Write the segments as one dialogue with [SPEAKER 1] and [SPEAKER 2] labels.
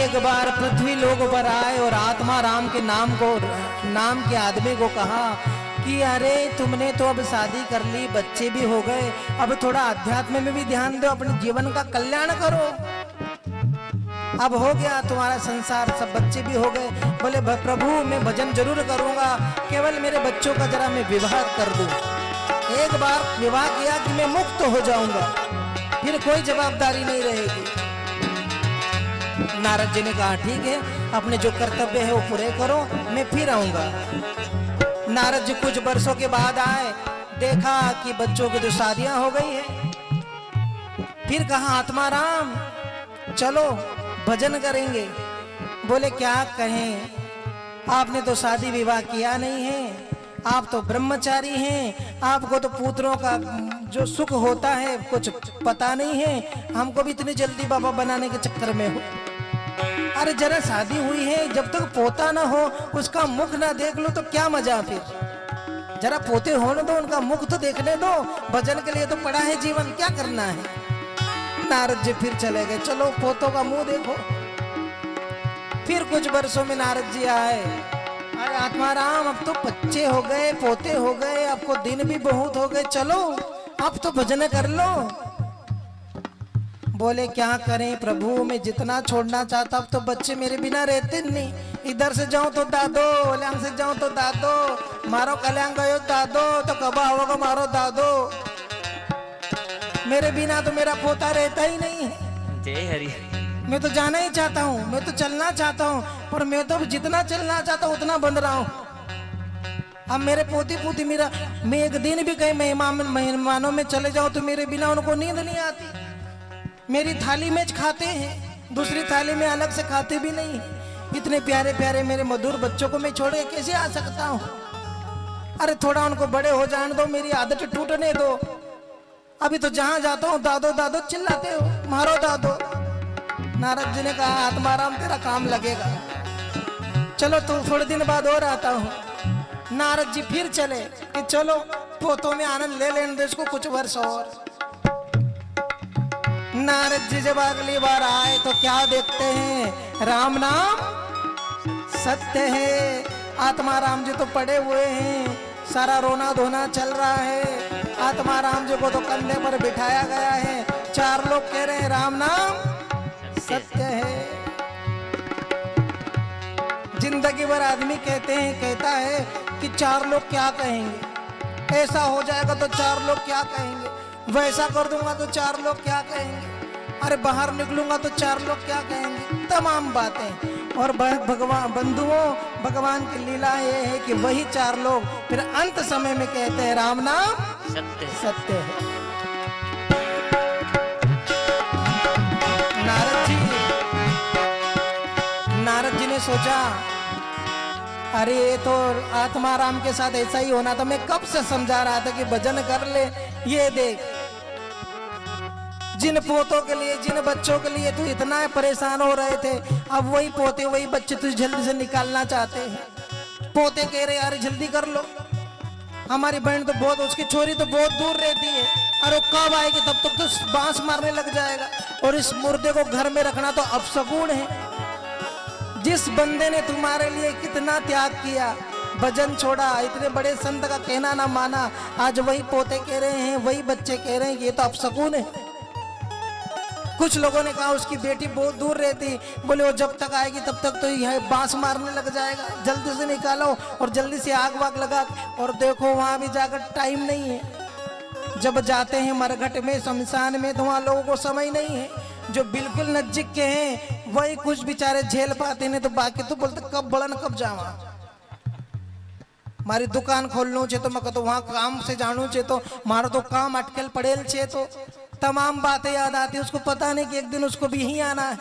[SPEAKER 1] एक बार पृथ्वी लोक पर आए और आत्मा राम के नाम के आदमी को कहा कि अरे तुमने तो अब शादी कर ली, बच्चे भी हो गए, अब थोड़ा अध्यात्म में भी ध्यान दो, अपने जीवन का कल्याण करो। अब हो गया तुम्हारा संसार, सब बच्चे भी हो गए। बोले प्रभु मैं भजन जरूर करूंगा, केवल मेरे बच्चों का जरा मैं विवाह कर दूं। एक बार विवाह किया कि मैं मुक्त हो जाऊंगा, फिर कोई जवाबदारी नहीं रहेगी। नारद जी ने कहा ठीक है, अपने जो कर्तव्य है वो पूरे करो, मैं फिर आऊंगा। नारद जी कुछ वर्षों के बाद आए, देखा कि बच्चों की तो शादियां हो गई है। फिर कहा आत्मा राम चलो भजन करेंगे। बोले क्या कहें, आपने तो शादी विवाह किया नहीं है, आप तो ब्रह्मचारी हैं, आपको तो पुत्रों का जो सुख होता है कुछ पता नहीं है, हमको भी इतनी जल्दी बाबा बनाने के चक्कर में हो। अरे जरा शादी हुई है, जब तक पोता ना हो उसका मुख ना देख लो तो क्या मजा, फिर जरा पोते होने दो, उनका मुख तो देखने दो, भजन के लिए तो पड़ा है जीवन, क्या करना है। नारद जी फिर चले गए, चलो पोतों का मुंह देखो। फिर कुछ वर्षों में नारद जी आए, अरे आत्मा राम अब तो बच्चे हो गए, पोते हो गए, आपको दिन भी बहुत हो गए, चलो अब तो भजन कर लो। बोले क्या करें प्रभु, मैं जितना छोड़ना चाहता, अब तो बच्चे मेरे बिना रहते नहीं। इधर से जाऊं तो दादो, कल्याण से जाऊं तो दादो, मारो कल्याण गयो दादो, तो कब आओगे मारो दादो। मेरे बिना तो मेरा पोता रहता ही नहीं है।
[SPEAKER 2] जय हरि।
[SPEAKER 1] मैं तो जाना ही चाहता हूँ, मैं तो चलना चाहता हूँ, पर मैं तो जितना चलना चाहता हूँ उतना बंध रहा हूँ। अब मेरे पोती पोती मेरा, मैं एक दिन भी कहीं मेहमानों में चले जाऊं तो मेरे बिना उनको नींद नहीं आती। मेरी थाली में खाते हैं, दूसरी थाली में अलग से खाते भी नहीं। इतने प्यारे प्यारे मेरे मधुर बच्चों को मैं छोड़ के कैसे आ सकता हूँ। अरे थोड़ा उनको बड़े हो जाने दो, मेरी आदत टूटने दो। अभी तो जहां जाता हूँ दादो दादो चिल्लाते हो, मारो दादो। नारद जी ने कहा आत्मा राम तेरा काम लगेगा, चलो तो थोड़े दिन बाद और आता हूँ। नारद जी फिर चले कि चलो पोतों में आनंद ले लेने दो इसको कुछ वर्ष और। नारद जी जब अगली बार आए तो क्या देखते हैं, राम नाम सत्य है। आत्मा राम जी तो पड़े हुए हैं, सारा रोना धोना चल रहा है। आत्मा राम जी को तो कंधे पर बिठाया गया है। चार लोग कह रहे हैं राम नाम सत्य है। जिंदगी भर आदमी कहता है कि चार लोग क्या कहेंगे, ऐसा हो जाएगा तो चार लोग क्या कहेंगे, वैसा कर दूंगा तो चार लोग क्या कहेंगे, अरे बाहर निकलूंगा तो चार लोग क्या कहेंगे, तमाम बातें। और भगवान बंधुओं, भगवान की लीला ये है कि वही चार लोग फिर अंत समय में कहते हैं राम नाम
[SPEAKER 2] सत्य
[SPEAKER 1] सत्य है। नारद जी ने सोचा अरे ये तो आत्मा राम के साथ ऐसा ही होना था, मैं कब से समझा रहा था कि भजन कर ले। ये देख जिन पोतों के लिए, जिन बच्चों के लिए तू इतना परेशान हो रहे थे, अब वही पोते वही बच्चे तुझे जल्दी से निकालना चाहते हैं। पोते कह रहे यार जल्दी कर लो, हमारी बहन तो बहुत, उसकी छोरी तो बहुत दूर रहती है, और वो कब आएगी तब तक तो बांस मारने लग जाएगा, और इस मुर्दे को घर में रखना तो अपशगुन है। जिस बंदे ने तुम्हारे लिए कितना त्याग किया, भजन छोड़ा, इतने बड़े संत का कहना ना माना, आज वही पोते कह रहे हैं, वही बच्चे कह रहे हैं ये तो अपशगुन है। कुछ लोगों ने कहा उसकी बेटी बहुत दूर रहती, बोले वो जब तक आएगी तब तक तो यह बांस मारने लग जाएगा, जल्दी से निकालो और जल्दी से आग वाग लगा। और देखो वहां भी जाकर टाइम नहीं है। जब जाते हैं मरघट में, शमशान में, तो वहां लोगों को समय नहीं है। जो बिल्कुल नजदीक के हैं वही कुछ बेचारे झेल पाते नहीं, तो बाकी तो बोलते कब बड़न कब जावा। मारी दुकान खोलनो छे तो मैं तो वहां काम से जानू छे तो मारो तो काम अटकल पड़ेल छे, तो तमाम बातें याद आती। उसको पता नहीं कि एक दिन उसको भी यहीं आना है।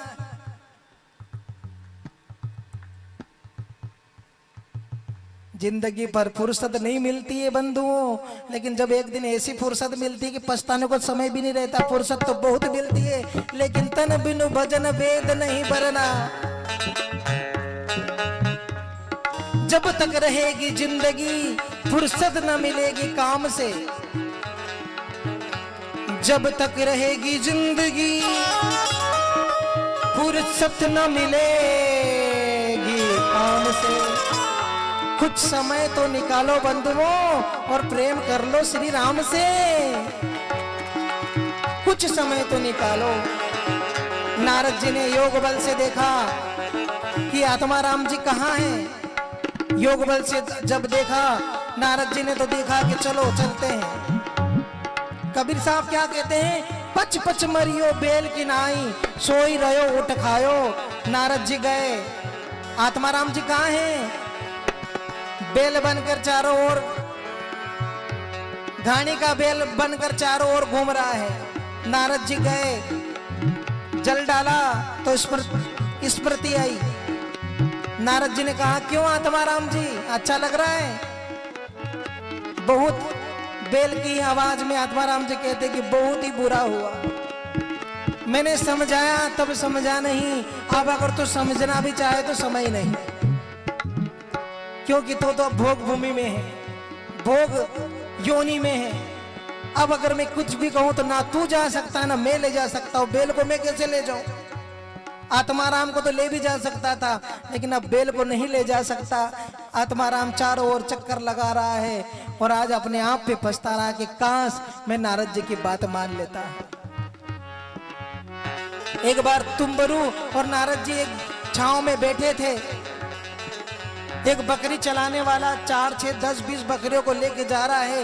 [SPEAKER 1] जिंदगी पर फुर्सत नहीं मिलती है बंधुओं, लेकिन जब एक दिन ऐसी फुर्सत मिलती है कि पछताने को समय भी नहीं रहता। फुर्सत तो बहुत मिलती है, लेकिन तन बिनु भजन वेद नहीं बरना। जब तक रहेगी जिंदगी फुर्सत न मिलेगी काम से। जब तक रहेगी जिंदगी फुर्सत न मिलेगी काम से। कुछ समय तो निकालो बंधुओं और प्रेम कर लो श्री राम से। कुछ समय तो निकालो। नारद जी ने योग बल से देखा कि आत्माराम जी कहाँ हैं। योग बल से जब देखा नारद जी ने तो देखा कि चलो चलते हैं। कबीर साहब क्या कहते हैं, पच पच मरियो बेल की नाई, सोई रहो उठ खायो। नारद जी गए, आत्माराम जी कहाँ हैं? बेल बनकर चारों ओर, घानी का बेल बनकर चारों ओर घूम रहा है। नारद जी गए, जल डाला तो स्मृति आई। नारद जी ने कहा, क्यों आत्माराम जी, अच्छा लग रहा है? बहुत बेल की आवाज में आत्माराम जी कहते कि बहुत ही बुरा हुआ। मैंने समझाया तब समझा नहीं, अब अगर तो समझना भी चाहे तो समय नहीं, क्योंकि तो भोग भूमि में है, भोग योनि में है। अब अगर मैं कुछ भी कहूं तो ना तू जा सकता ना मैं ले जा सकता हूं। बेल को मैं कैसे ले जाऊं? आत्माराम को तो ले भी जा सकता था, लेकिन अब बेल को नहीं ले जा सकता। आत्माराम चारों ओर चक्कर लगा रहा है और आज अपने आप पे पछता रहा कि काश मैं नारद जी की बात मान लेता। एक बार तुम्बरू और नारद जी एक छांव में बैठे थे। एक बकरी चलाने वाला 4, 6, 10, 20 बकरियों को लेके जा रहा है।